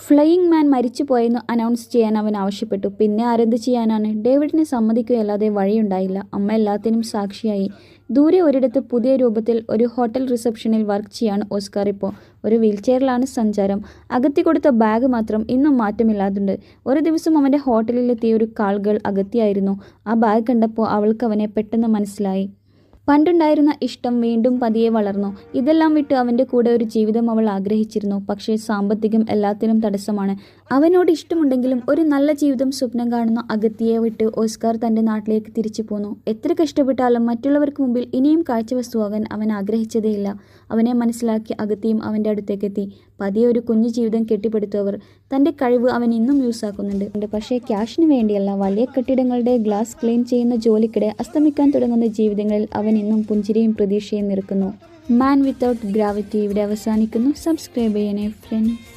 Flying മാൻ മരിച്ചുപോയെന്ന് announce ചെയ്യാൻ അവൻ ആവശ്യപ്പെട്ടു. പിന്നെ ആരെന്ത് ചെയ്യാനാണ്? ഡേവിഡിനെ സമ്മതിക്കുകയല്ലാതെ വഴിയുണ്ടായില്ല. അമ്മ എല്ലാത്തിനും സാക്ഷിയായി. ദൂരെ ഒരിടത്ത് പുതിയ രൂപത്തിൽ ഒരു ഹോട്ടൽ റിസപ്ഷനിൽ വർക്ക് ചെയ്യാണ് ഓസ്കാർ ഇപ്പോൾ. ഒരു വീൽചെയറിലാണ് സഞ്ചാരം. അഗത്തി കൊടുത്ത ബാഗ് മാത്രം ഇന്നും മാറ്റമില്ലാതുണ്ട്. ഒരു ദിവസം അവൻ്റെ ഹോട്ടലിലെത്തിയ ഒരു കാൾ ഗേൾ അഗത്തിയായിരുന്നു. ആ ബാഗ് കണ്ടപ്പോൾ അവൾക്ക് അവനെ പെട്ടെന്ന് മനസ്സിലായി. പണ്ടുണ്ടായിരുന്ന ഇഷ്ടം വീണ്ടും പതിയെ വളർന്നു. ഇതെല്ലാം വിട്ട് അവൻ്റെ കൂടെ ഒരു ജീവിതം അവൾ ആഗ്രഹിച്ചിരുന്നു. പക്ഷേ സാമ്പത്തികം എല്ലാത്തിനും തടസ്സമാണ്. അവനോട് ഇഷ്ടമുണ്ടെങ്കിലും ഒരു നല്ല ജീവിതം സ്വപ്നം കാണുന്ന അഗത്തിയെ വിട്ട് ഓസ്കാർ തൻ്റെ നാട്ടിലേക്ക് തിരിച്ചു പോന്നു. എത്ര കഷ്ടപ്പെട്ടാലും മറ്റുള്ളവർക്ക് മുമ്പിൽ ഇനിയും കാഴ്ചവസ്തുവാകാൻ അവൻ ആഗ്രഹിച്ചതേയില്ല. അവനെ മനസ്സിലാക്കി അഗത്തിയും അവൻ്റെ അടുത്തേക്കെത്തി. പതിയെ ഒരു കുഞ്ഞു ജീവിതം കെട്ടിപ്പടുത്തവർ. തൻ്റെ കഴിവ് അവൻ ഇന്നും യൂസാക്കുന്നുണ്ട്. പക്ഷേ ക്യാഷിന് വേണ്ടിയല്ല. വലിയ കെട്ടിടങ്ങളുടെ ഗ്ലാസ് ക്ലീൻ ചെയ്യുന്ന ജോലിക്കിടെ അസ്തമിക്കാൻ തുടങ്ങുന്ന ജീവിതങ്ങളിൽ അവൻ ഇന്നും പുഞ്ചിരിയും പ്രതീക്ഷയും നിറക്കുന്നു. മാൻ വിത്തൗട്ട് ഗ്രാവിറ്റി ഇവിടെ അവസാനിക്കുന്നു. സബ്സ്ക്രൈബ് ചെയ്യണേ ഫ്രണ്ട്സ്.